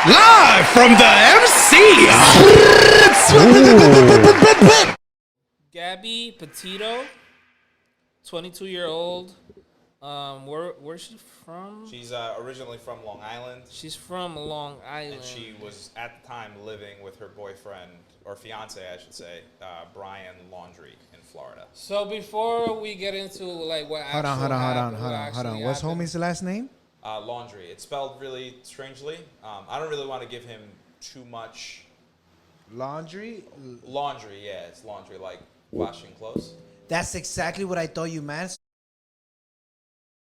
Live from the MC. Gabi Patito, 22-year-old. Where's she from? She's originally from Long Island. She's from Long Island. And she was at the time living with her boyfriend, or fiance, I should say, Brian Laundrie in Florida. So before we get into like what Hold on. What's homie's last name? Laundrie. It's spelled really strangely. I don't really want to give him too much. Laundry? Laundry, yeah, it's laundry, like washing clothes. That's exactly what I thought you meant.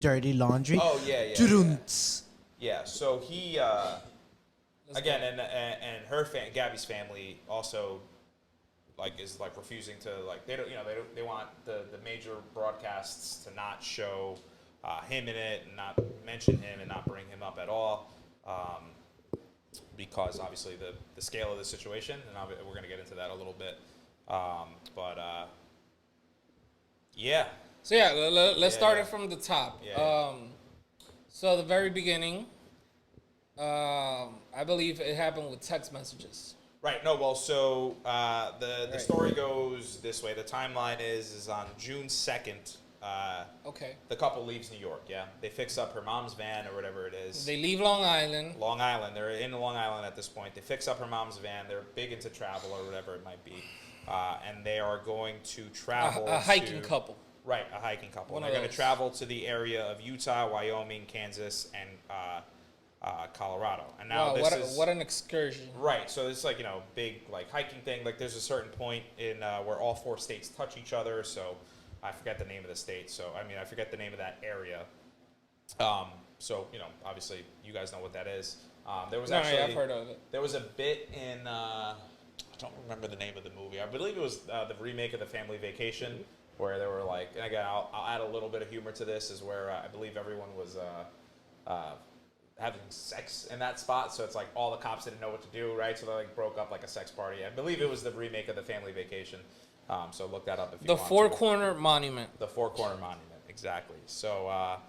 Dirty laundry. Oh, yeah. Yeah, so he, again, and her Gabi's family also, like, is, like, refusing to, like, they want the major broadcasts to not show him in it and not mention him and not bring him up at all, because obviously the scale of the situation, and we're going to get into that a little bit, yeah. So yeah, let's start it from the top. Yeah. So the very beginning, I believe it happened with text messages. Right. No. Well, so the story goes this way. The timeline is on June 2nd. Okay. The couple leaves New York. Yeah. They fix up her mom's van or whatever it is. They leave Long Island. Long Island. They're in Long Island at this point. They fix up her mom's van. They're big into travel or whatever it might be, and they are going to travel. A hiking couple. Right, a hiking couple. They're going to travel to the area of Utah, Wyoming, Kansas, and Colorado. And now what an excursion! Right, so it's like, big like hiking thing. Like there's a certain point in where all four states touch each other. So I forget the name of the state. So I forget the name of that area. So obviously you guys know what that is. There was I've heard of it. There was a bit in I don't remember the name of the movie. I believe it was the remake of The Family Vacation, where they were like, and again, I'll add a little bit of humor to this, is where I believe everyone was having sex in that spot. So it's like all the cops didn't know what to do, right? So they like broke up like a sex party. I believe it was the remake of The Family Vacation. So look that up if you want. The Four Corner Monument. The Four Corner Monument, exactly. So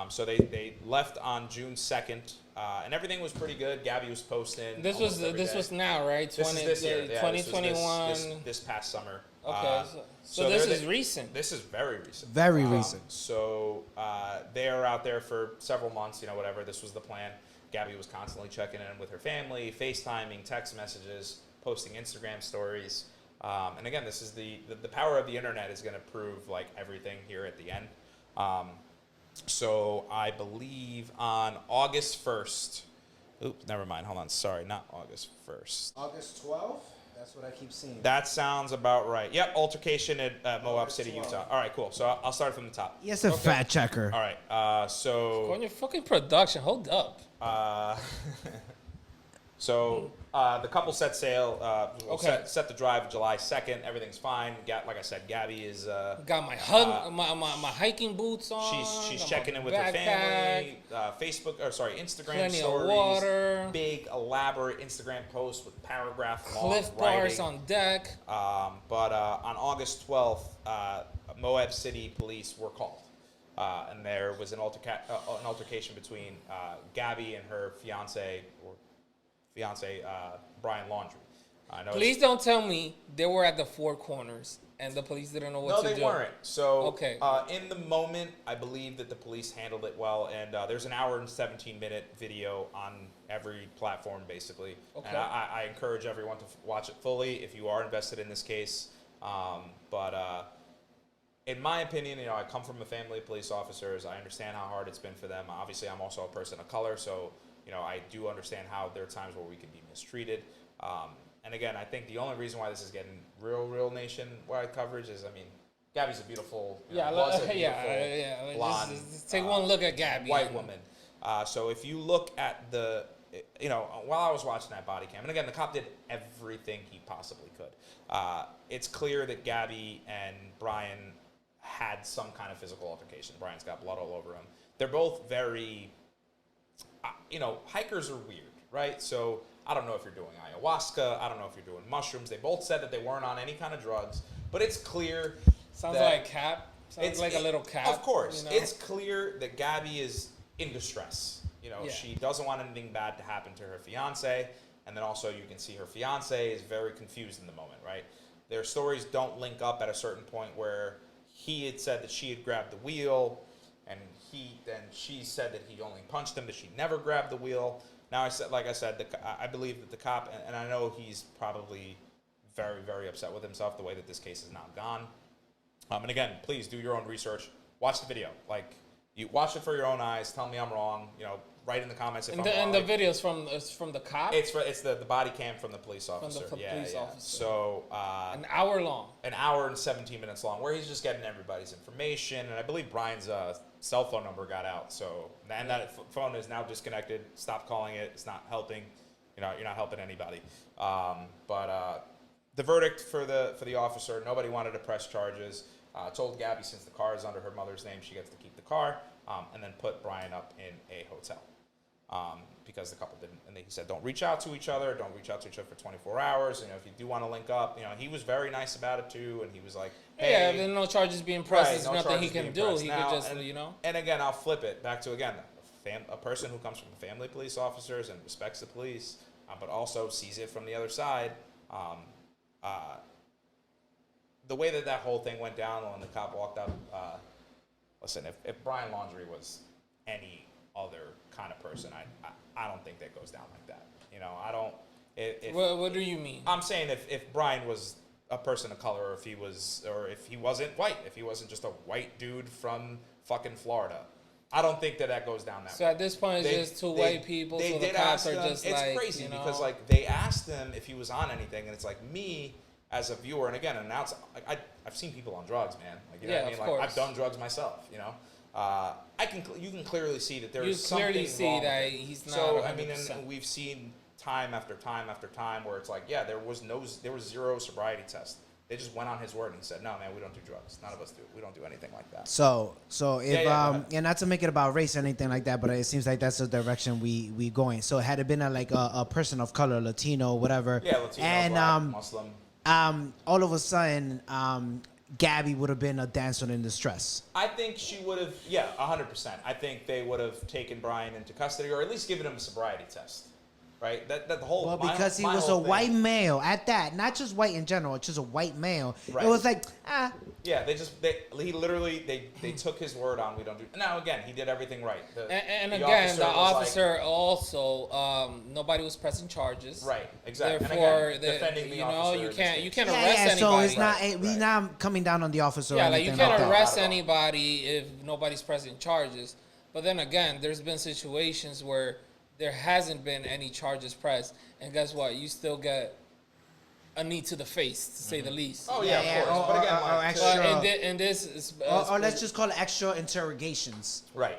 so they left on June 2nd, and everything was pretty good. Gabi was posting. This was now, right? This is this year. 2021. This past summer. Okay, so this is recent. This is very recent. Very recent. So they are out there for several months, whatever. This was the plan. Gabi was constantly checking in with her family, FaceTiming, text messages, posting Instagram stories. And again, this is the power of the internet is going to prove like everything here at the end. So I believe on August 1st. Oops, never mind. Hold on. Sorry, not August 1st. August 12th? That's what I keep seeing. That sounds about right. Yep, altercation at Moab City, Utah. All right, cool. So I'll start from the top. Yes, a fat checker. All right, so... Go on your fucking production. Hold up. The couple set sail. Set the drive July 2nd. Everything's fine. Like I said, Gabi is... got my hiking boots on. She's checking in with her family. Instagram Plenty stories. Of water. Big, elaborate Instagram posts with paragraph Cliff bars on deck. But on August 12th, Moab City police were called. And there was an altercation between Gabi and her fiance Brian Laundrie. Please don't tell me they were at the Four Corners and the police didn't know what to do. No, they weren't. So okay. In the moment, I believe that the police handled it well, and there's an hour and 17-minute video on every platform, basically. Okay. And I encourage everyone to watch it fully if you are invested in this case. In my opinion, I come from a family of police officers. I understand how hard it's been for them. Obviously, I'm also a person of color, so I do understand how there are times where we can be mistreated. And again, I think the only reason why this is getting real nationwide coverage is, Gabi's a beautiful, blonde, just take one look at Gabi, white woman. So if you look at while I was watching that body cam, and again, the cop did everything he possibly could. It's clear that Gabi and Brian had some kind of physical altercation. Brian's got blood all over him. They're both very, hikers are weird, right? So I don't know if you're doing ayahuasca. I don't know if you're doing mushrooms. They both said that they weren't on any kind of drugs, but it's clear. Sounds like a cap. Sounds like a little cap. Of course. It's clear that Gabi is in distress. You know, Yeah. she doesn't want anything bad to happen to her fiance, and then also you can see her fiance is very confused in the moment, right? Their stories don't link up at a certain point where he had said that she had grabbed the wheel, and she said that he only punched him, that she never grabbed the wheel. Now like I said, I believe that the cop, and I know he's probably very, very upset with himself the way that this case has now gone. And again, please do your own research. Watch the video. Like, you watch it for your own eyes. Tell me I'm wrong. You know, write in the comments if I'm wrong. And the video's from the cop. It's the body cam from the police officer. From the police officer. So an hour long. An hour and 17 minutes long, where he's just getting everybody's information. And I believe Brian's cell phone number got out. So and that phone is now disconnected. Stop calling it. It's not helping. You know, you're not helping anybody. But the verdict for the officer, nobody wanted to press charges. Told Gabi since the car is under her mother's name, she gets to keep the car, and then put Brian up in a hotel because the couple didn't. And he said, don't reach out to each other. Don't reach out to each other for 24 hours. You know, if you do want to link up, you know, he was very nice about it too, and he was like, hey, yeah, if there's no charges being pressed. right, There's no nothing he charges can being do. pressed. He Now, could just, and, you know. And again, I'll flip it back to again, a person who comes from the family of police officers and respects the police, but also sees it from the other side. The way that whole thing went down when the cop walked up, listen, if Brian Laundrie was any other kind of person, I don't think that goes down like that. You know, I don't. What do you mean? I'm saying if Brian was a person of color, or if he wasn't white, if he wasn't just a white dude from fucking Florida, I don't think that goes down that way. So at this point, it's just two white people, so the cops are just like, it's crazy you know? because like they asked him if he was on anything, and it's like me as a viewer, and again, an outside, like I've seen people on drugs, man. Like, you know what I mean? Like, course. I've done drugs myself, you know. You can clearly see that there You is something clearly see wrong that with it. he's not So I 100%. mean, and we've seen time after time after time where it's like, yeah, there was zero sobriety test. They just went on his word and said, no, man, we don't do drugs. None of us do. We don't do anything like that. So if yeah, and not to make it about race or anything like that, but it seems like that's the direction we going. So had it been a person of color, Latino, whatever, Yeah, Latino, and Black, Muslim. all of a sudden, Gabi would have been a dancer in distress. I think she would have, 100%. I think they would have taken Brian into custody, or at least given him a sobriety test, right? That the whole. Well, because he was a white male at that, not just white in general, just a white male. Right. It was like, Yeah, he literally took his word on we don't do. Now again, he did everything right. And the again, the was officer also, nobody was pressing charges. Right, exactly. Therefore, and again, defending the you know, officer you in can't this you case. can't yeah, arrest yeah. anybody. So it's not Right, we right. not coming down on the officer. Yeah, or like you anything can't like that. arrest Not at all. anybody if nobody's pressing charges. But then again, there's been situations where there hasn't been any charges pressed, and guess what? You still get a knee to the face, to say the least. Oh yeah, Yeah, of course. or- But again, or like, extra- And this is Or let's just call it extra interrogations. right.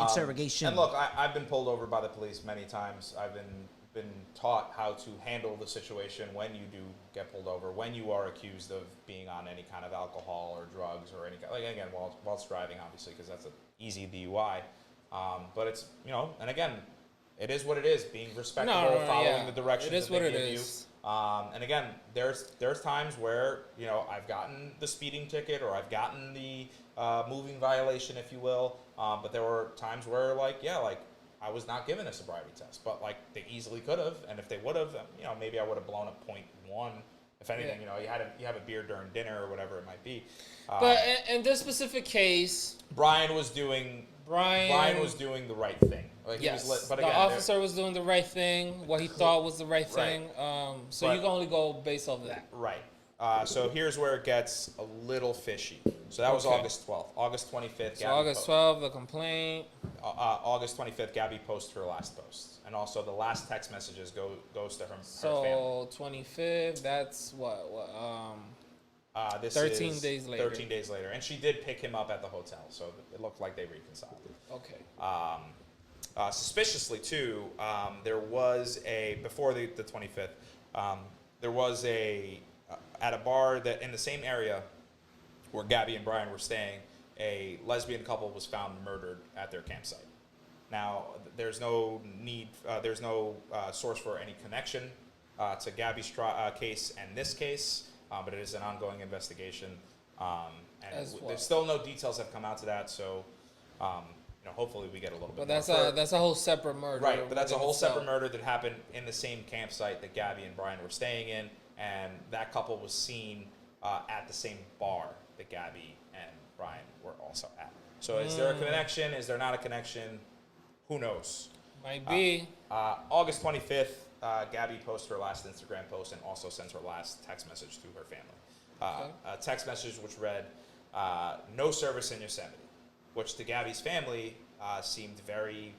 Interrogation. And look, I've been pulled over by the police many times. I've been taught how to handle the situation when you do get pulled over, when you are accused of being on any kind of alcohol or drugs or any like again whilst driving, obviously, because that's an easy DUI. But it's and again, it is what it is. Being respectable, following the directions It is that what they it give is. you. And again, there's times where I've gotten the speeding ticket or I've gotten the moving violation, if you will. But there were times where I was not given a sobriety test, but like they easily could have, and if they would have, maybe I would have blown a 0.1. If anything, you have a beer during dinner or whatever it might be. But in this specific case, Brian was doing the right thing. Like, yes, but the again, officer was doing the right thing, what he thought was the right Right. thing. So But- you can only go based off of that. Right. So here's where it gets a little fishy. So that was Okay. August 12th. August 25th. So Gabi August 12th, the complaint. August 25th, Gabi posts her last post. And also the last text messages goes to her family. So 25th, that's what This 13 is days later. 13 days later. And she did pick him up at the hotel. So it looked like they reconciled. okay. Suspiciously, too, there was before the 25th, there was at a bar that in the same area where Gabi and Brian were staying, a lesbian couple was found murdered at their campsite. Now, there's no source for any connection to Gabi's case and this case, but it is an ongoing investigation. And As what? there's still no details have come out to that, so hopefully we get a little bit. But that's a whole separate murder. Right, but that's a whole itself. separate murder that happened in the same campsite that Gabi and Brian were staying in, and that couple was seen at the same bar that Gabi and Brian were also at. So is there a connection? Is there not a connection? Who knows? Might be. August 25th, Gabi posts her last Instagram post and also sends her last text message to her family. A text message which read, "No service in Yosemite," which to Gabi's family seemed very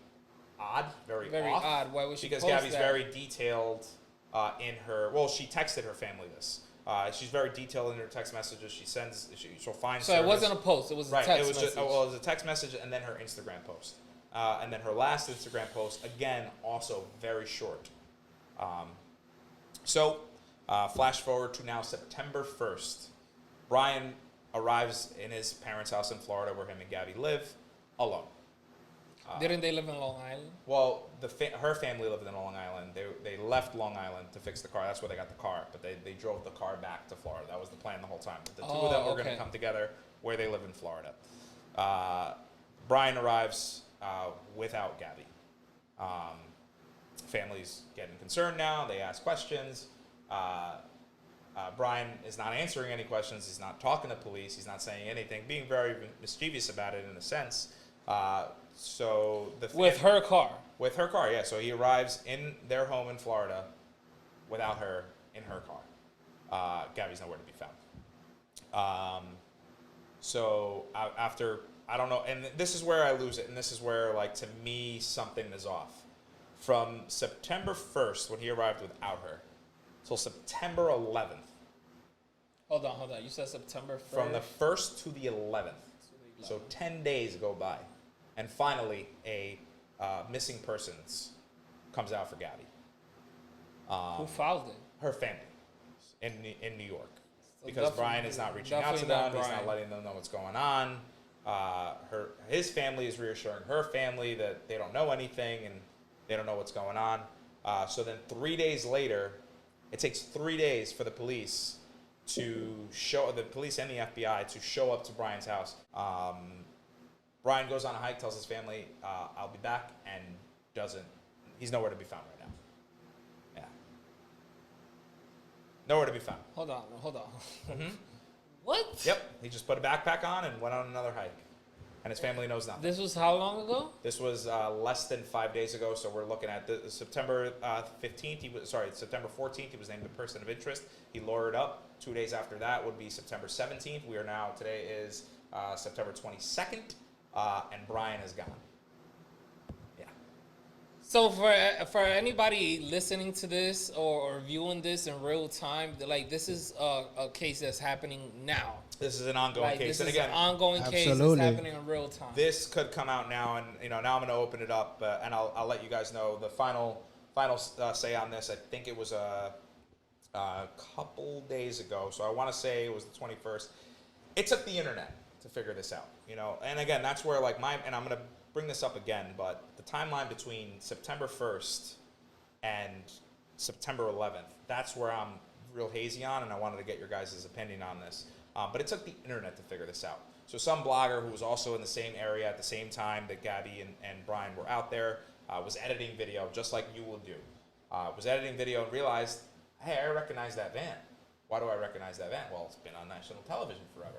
odd, very off. Odd. Why would she Because post Gabi's that? very detailed in her. Well, she texted her family this. She's very detailed in her text messages. She'll find. So service. it wasn't a post. It was a Right. text It was message. just it was a text message and then her Instagram post, and then her last Instagram post again also very short. Flash forward to now September 1st. Brian arrives in his parents' house in Florida where him and Gabi live alone. Didn't they live in Long Island? Well, her family lived in Long Island. They left Long Island to fix the car. That's where they got the car. But they drove the car back to Florida. That was the plan the whole time. But the two of them were going to come together where they live in Florida. Brian arrives without Gabi. Family's getting concerned now. They ask questions. Brian is not answering any questions. He's not talking to police. He's not saying anything, being very mischievous about it in a sense. With her car. With her car, yeah. So he arrives in their home in Florida without her in her car. Gabi's nowhere to be found. After, I don't know, and this is where I lose it, and this is where, like, to me, something is off. From September 1st, when he arrived without her, till September 11th. Hold on. You said September 1st? From the 1st to the 11th. So 10 days go by. And finally, a missing persons comes out for Gabi. Who filed it? Her family in New York. So Because Brian is not reaching out to them. He's not letting them know what's going on. His family is reassuring her family that they don't know anything and they don't know what's going on. So then 3 days later, it takes 3 days for the police and the FBI to show up to Brian's house. Brian goes on a hike, tells his family, "I'll be back," and he's nowhere to be found right now. Yeah. Nowhere to be found. Hold on. Mm-hmm. What? Yep. He just put a backpack on and went on another hike. And his family knows nothing. This was how long ago? This was less than 5 days ago, so we're looking at the September 15th. September 14th. He was named a person of interest. He lawyered up. 2 days after that would be September 17th. Today is September 22nd, and Brian is gone. Yeah. So for anybody listening to this or viewing this in real time, like, this is a case that's happening now. This is an ongoing case, This and is again, an ongoing case that's Absolutely. happening in real time. this could come out now, and now I'm going to open it up, and I'll let you guys know the final say on this. I think it was a couple days ago, so I want to say it was the 21st. It took the internet to figure this out, and again, that's where, like, and I'm going to bring this up again, but the timeline between September 1st and September 11th, that's where I'm real hazy on, and I wanted to get your guys' opinion on this. But it took the internet to figure this out. So some blogger who was also in the same area at the same time that Gabi and Brian were out there was editing video, just like you will do. Was editing video and realized, hey, I recognize that van. Why do I recognize that van? Well, it's been on national television forever.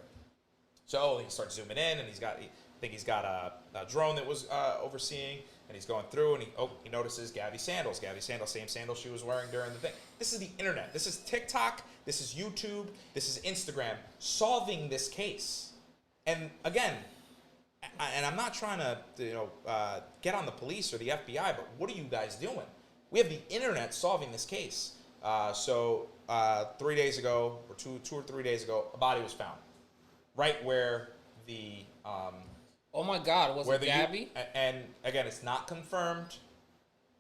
So he starts zooming in, and I think he's got a drone that was overseeing, and he's going through, and he notices Gabi's sandals. Gabi's sandals, same sandals she was wearing during the thing. This is the internet. This is TikTok. This is YouTube. This is Instagram solving this case. And again, and I'm not trying to get on the police or the FBI, but what are you guys doing? We have the internet solving this case. 3 days ago, or two or 3 days ago, a body was found right where the oh my God, was it Gabi? And again, it's not confirmed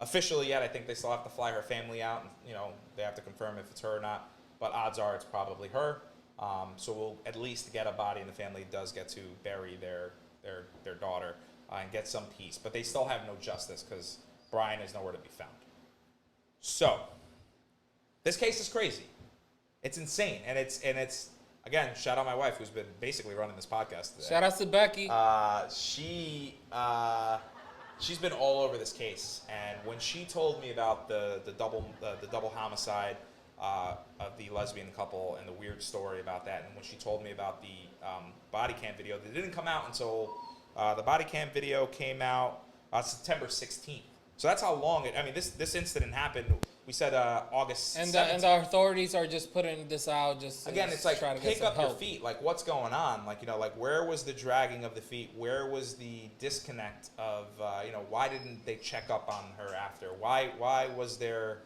officially yet. I think they still have to fly her family out, and they have to confirm if it's her or not. But odds are it's probably her. So we'll at least get a body, and the family does get to bury their daughter and get some peace. But they still have no justice because Brian is nowhere to be found. So this case is crazy. It's insane, and it's again, shout out my wife who's been basically running this podcast today. Shout out to Becky. She's been all over this case, and when she told me about the double homicide of the lesbian couple and the weird story about that, and when she told me about the body cam video that didn't come out until the body cam video came out September 16th. So that's how long it. I mean, this incident happened. We said August. And 17th. the authorities are just putting this out just to Again, it's like try to pick get up some your help. feet. Like, what's going on? Like, like where was the dragging of the feet? Where was the disconnect of why didn't they check up on her after? Why was there?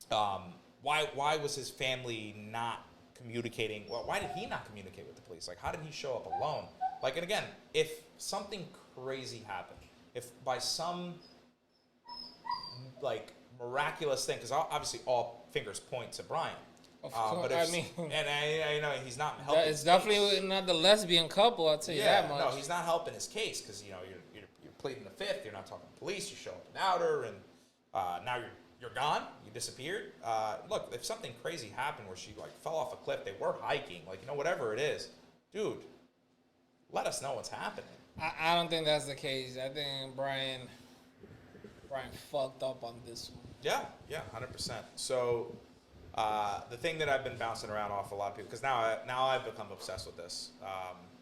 Why was his family not communicating? Well, why did he not communicate with the police? Like, how did he show up alone? Like, and again, if something crazy happened, if by some like miraculous thing, because obviously all fingers point to Brian. Of course, But I if, mean, and I know he's not helping. it's definitely not the lesbian couple. I'll tell you that much. No, he's not helping his case because you're pleading the fifth. You're not talking to police. You show up in outer, and now you're gone. You disappeared. Look, if something crazy happened where she like fell off a cliff, they were hiking, like whatever it is, dude, let us know what's happening. I don't think that's the case. I think Brian fucked up on this one. Yeah, 100%. So the thing that I've been bouncing around off a lot of people, because now I've become obsessed with this,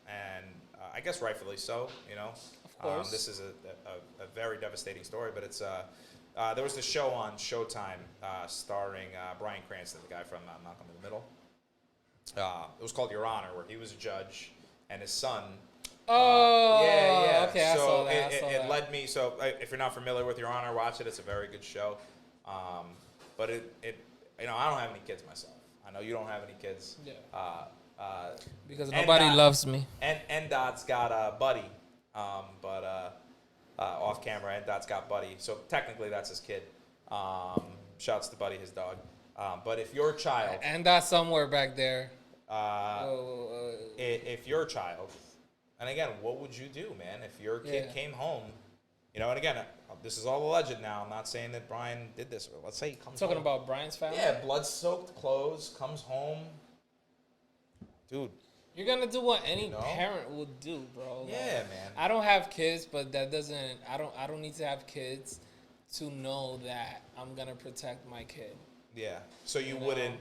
and I guess rightfully so. Of course. This is a very devastating story, but it's there was this show on Showtime starring Bryan Cranston, the guy from Malcolm in the Middle. It was called Your Honor, where he was a judge and his son. Oh, yeah. Okay, So I saw that. it led me. So if you're not familiar with Your Honor, watch it. It's a very good show. But it I don't have any kids myself. I know you don't have any kids. Yeah. Because nobody loves me. And Dot's got a buddy, but off camera, and Dot's got Buddy. So technically, that's his kid. Shouts to Buddy, his dog. But if your child, And that's somewhere back there. if your child, and again, what would you do, man, if your kid came home? And again, this is all alleged now. I'm not saying that Brian did this. Let's say he comes Talking home. about Brian's family? Yeah, blood-soaked clothes, comes home. Dude. You're going to do what any parent would do, bro. Yeah, man. I don't have kids, but that doesn't... I don't need to have kids to know that I'm going to protect my kid. Yeah. So you wouldn't...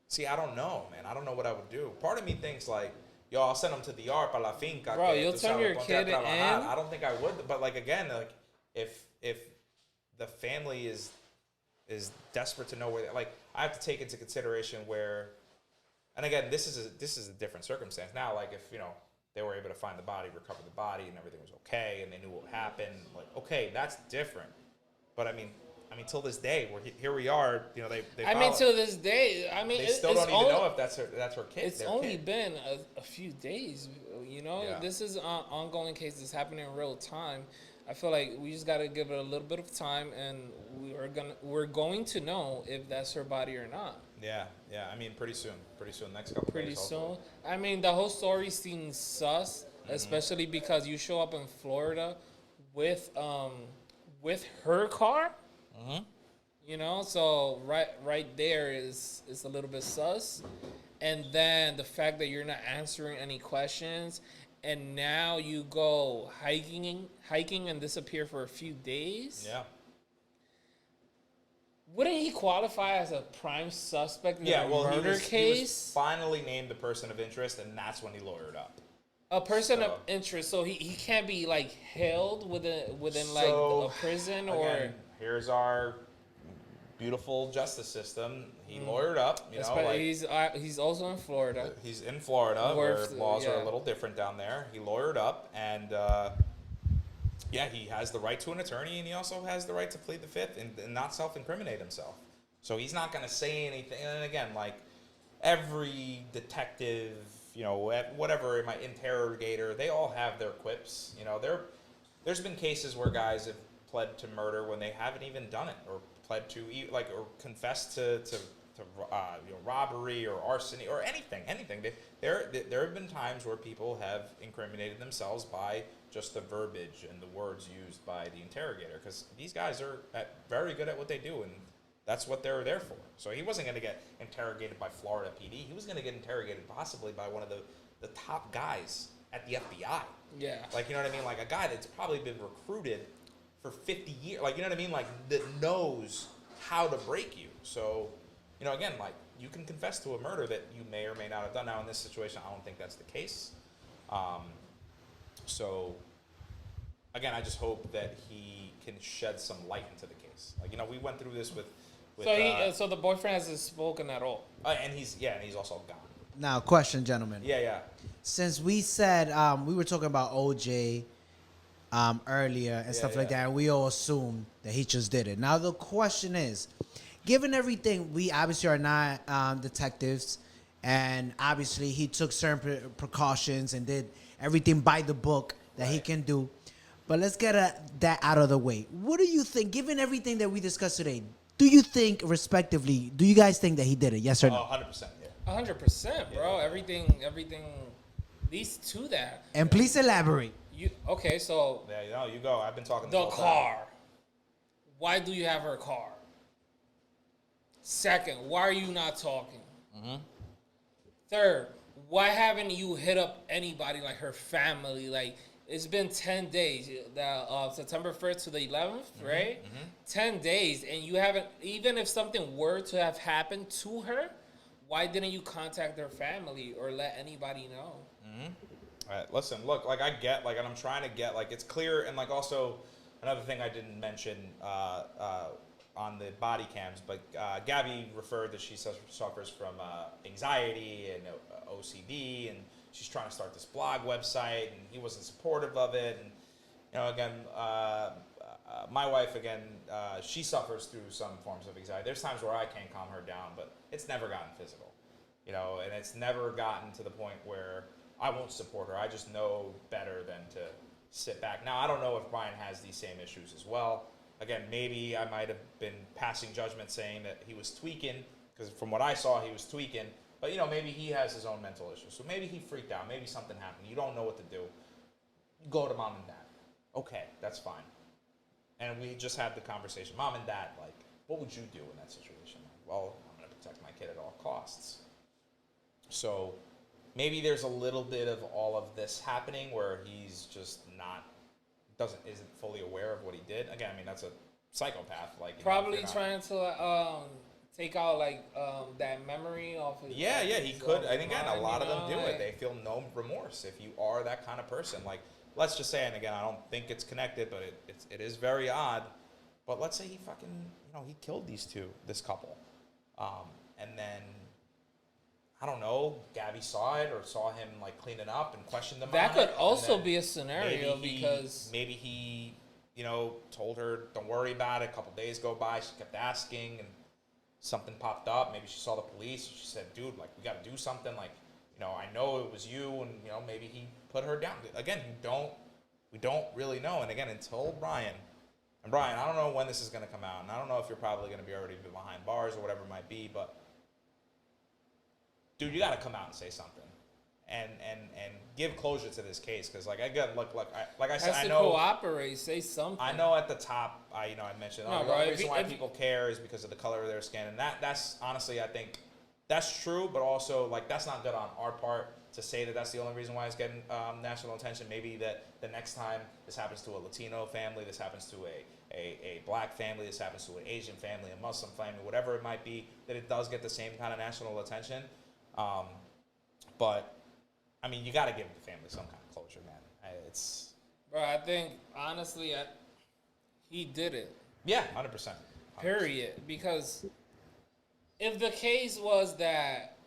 See, I don't know, man. I don't know what I would do. Part of me thinks like, yo, I'll send them to the yard para la finca. Bro, you'll turn your kid in? I don't think I would. But like again, like if the family is desperate to know where, like I have to take into consideration where, and again, this is a different circumstance now. Like if they were able to find the body, recover the body, and everything was okay, and they knew what happened. Like okay, that's different. But I mean, till this day, here we are. Till this day, they still don't even know if that's her kid. It's only been a few days. Yeah. This is an ongoing case that's happening in real time. I feel like we just gotta give it a little bit of time, and we're going to know if that's her body or not. Yeah. I mean, pretty soon. Next couple Pretty days. soon. Hopefully. I mean, the whole story seems sus, especially because you show up in Florida with her car. So right there is a little bit sus, and then the fact that you're not answering any questions, and now you go hiking and disappear for a few days. Yeah. Wouldn't he qualify as a prime suspect in a well, murder he case? was finally named a person of interest, and that's when he lawyered up. A person of interest, so he can't be like held within a prison or. Again, here's our beautiful justice system. He lawyered up. He's also in Florida. He's in Florida, where laws are a little different down there. He lawyered up, and he has the right to an attorney, and he also has the right to plead the fifth and not self-incriminate himself. So he's not going to say anything. And again, like every detective, whatever, my interrogator, they all have their quips. There's been cases where guys have pled to murder when they haven't even done it, or pled to or confessed to robbery or arson or anything. There have been times where people have incriminated themselves by just the verbiage and the words used by the interrogator, because these guys are very good at what they do, and That's what they're there for. So he wasn't going to get interrogated by Florida PD. He was going to get interrogated possibly by one of the top guys at the FBI. Yeah. Like, you know what I mean? Like a guy that's probably been recruited for 50 years. Like, you know what I mean? Like, that knows how to break you. So, you know, again, like, you can confess to a murder that you may or may not have done. Now, in this situation, I don't think that's the case. So, again, I just hope that he can shed some light into the case. Like, you know, we went through this with So the boyfriend hasn't spoken at all. and he's also gone. Now, question, gentlemen. Yeah. Since we said we were talking about OJ earlier and stuff like that, and we all assumed that he just did it. Now the question is, given everything, we obviously are not detectives, and obviously he took certain precautions and did everything by the book that he can do. But let's get that out of the way. What do you think, given everything that we discussed today? Do you think, respectively, do you guys think that he did it? Yes or no? 100%. Yeah. 100%, bro. Everything leads to that. And please elaborate. Okay, so Yeah, you go. I've been talking the this whole time. car. Why do you have her car? Second, why are you not talking? Third, why haven't you hit up anybody like her family? Like, it's been 10 days, September 1st to the 11th, right? 10 days, and you haven't, even if something were to have happened to her, why didn't you contact her family or let anybody know? All right, listen, look, like I get, like, and I'm trying to get, like, it's clear, and like also another thing I didn't mention on the body cams, but Gabi referred that she suffers from anxiety and OCD, and she's trying to start this blog website, and he wasn't supportive of it, and you know, again, my wife, again, she suffers through some forms of anxiety. There's times where I can't calm her down, but it's never gotten physical, you know, and it's never gotten to the point where I won't support her. I just know better than to sit back. Now, I don't know if Brian has these same issues as well. Again, maybe I might have been passing judgment saying that he was tweaking, because from what I saw, he was tweaking. But, you know, maybe he has his own mental issues. So maybe he freaked out. Maybe something happened. You don't know what to do. You go to mom and dad. Okay, that's fine. And we just had the conversation. Mom and dad, like, what would you do in that situation? Well, I'm going to protect my kid at all costs. So maybe there's a little bit of all of this happening where he's just isn't fully aware of what he did. Again, I mean, that's a psychopath. Like, you Probably know, trying to take out like that memory off. Yeah, he could. And again, a lot of them do it. They feel no remorse. If you are that kind of person, like, let's just say, and again, I don't think it's connected, but it is very odd. But let's say he fucking, you know, he killed this couple, and then I don't know, Gabi saw it or saw him like cleaning up and questioned them. That could on it, also be a scenario because maybe he, you know, told her, "Don't worry about it." A couple days go by, she kept asking, and something popped up. Maybe she saw the police. She said, "Dude, like, we got to do something. Like, you know, I know it was you," and you know, maybe he put her down. Again, we don't really know. And again, until Brian, I don't know when this is going to come out, and I don't know if you're probably going to be already behind bars or whatever it might be, but dude, you got to come out and say something, and give closure to this case, because like again, like I said, I know cooperate, say something. I know at the top, I mentioned the only reason why people care is because of the color of their skin, and that's honestly, I think that's true, but also like that's not good on our part to say that that's the only reason why it's getting national attention. Maybe that the next time this happens to a Latino family, this happens to a black family, this happens to an Asian family, a Muslim family, whatever it might be, that it does get the same kind of national attention. But I mean, you got to give the family some kind of closure, man. Bro, I think honestly, he did it. Yeah, 100%. Period. Because if the case was that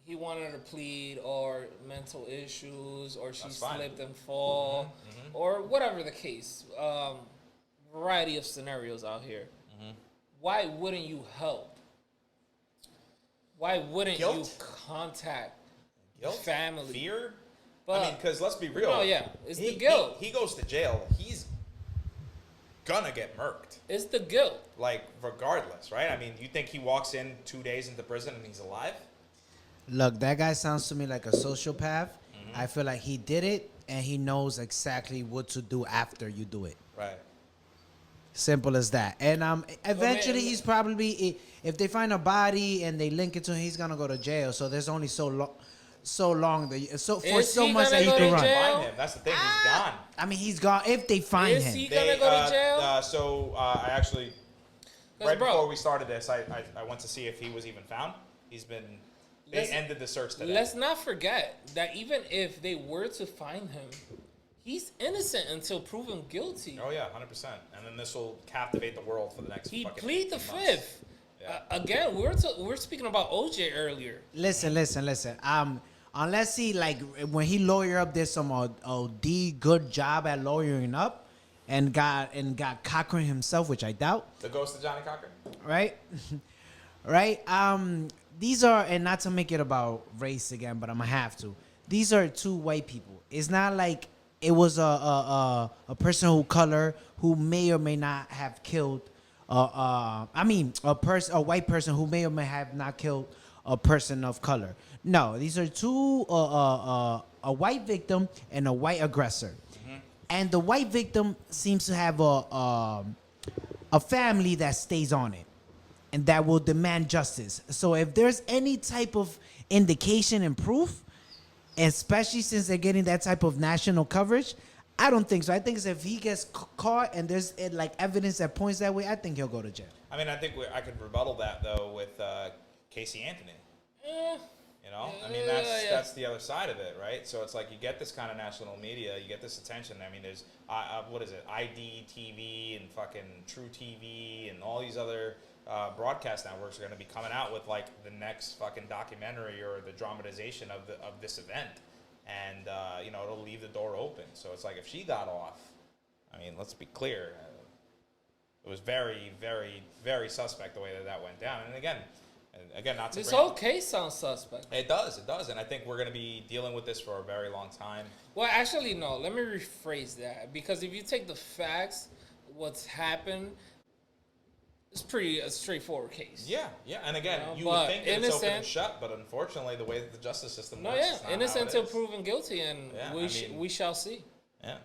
he wanted to plead or mental issues or she slipped and fall or whatever the case, variety of scenarios out here. Why wouldn't you help? Why wouldn't you contact family? Fear? But, I mean, because let's be real. Oh, yeah. It's the guilt. He goes to jail. He's gonna get murked. It's the guilt. Like, regardless, right? I mean, you think he walks in 2 days into prison and he's alive? Look, that guy sounds to me like a sociopath. I feel like he did it, and he knows exactly what to do after you do it. Right. Simple as that. And eventually man, he's probably, if they find a body and they link it to him, he's gonna go to jail. So there's only so long for Is so he much that gonna he go can to run. jail? Find him. That's the thing. He's gone. I mean, he's gone if they find Is him. he gonna go to jail? I actually, right bro, before we started this, I went to see if he was even found. They ended the search today. Let's not forget that even if they were to find him, he's innocent until proven guilty. Oh yeah, 100%. And then this will captivate the world for the next. He fucking plead the 18 months. fifth. Yeah. Again, we're speaking about OJ earlier. Listen. Unless he when he lawyer up, there's some OD good job at lawyering up, and got Cochran himself, which I doubt. The ghost of Johnny Cochran. Right, right. These are, and not to make it about race again, but I'm gonna have to. These are two white people. It's not like it was a person of color who may or may not have killed. A white person who may or may have not killed a person of color. No, these are two, a white victim and a white aggressor. Mm-hmm. And the white victim seems to have a family that stays on it and that will demand justice. So if there's any type of indication and proof, especially since they're getting that type of national coverage, I don't think so. I think if he gets caught and there's evidence that points that way, I think he'll go to jail. I mean, I think I could rebuttal that though with Casey Anthony. You know, I mean that's the other side of it, right? So it's like you get this kind of national media, you get this attention. I mean, there's what is it, ID TV and fucking True TV and all these other broadcast networks are going to be coming out with like the next fucking documentary or the dramatization of this event, and it'll leave the door open. So it's like if she got off, I mean, let's be clear, it was very, very, very suspect the way that went down. And again, not to This whole case sounds suspect. It does, and I think we're going to be dealing with this for a very long time. Well, actually, no. Let me rephrase that, because if you take the facts, what's happened, it's a straightforward case. Yeah, and again, you but would think that it's open and innocent- shut, but unfortunately, the way that the justice system No, works, yeah, it's not innocent how it until is. proven guilty, and Yeah, we shall see. Yeah.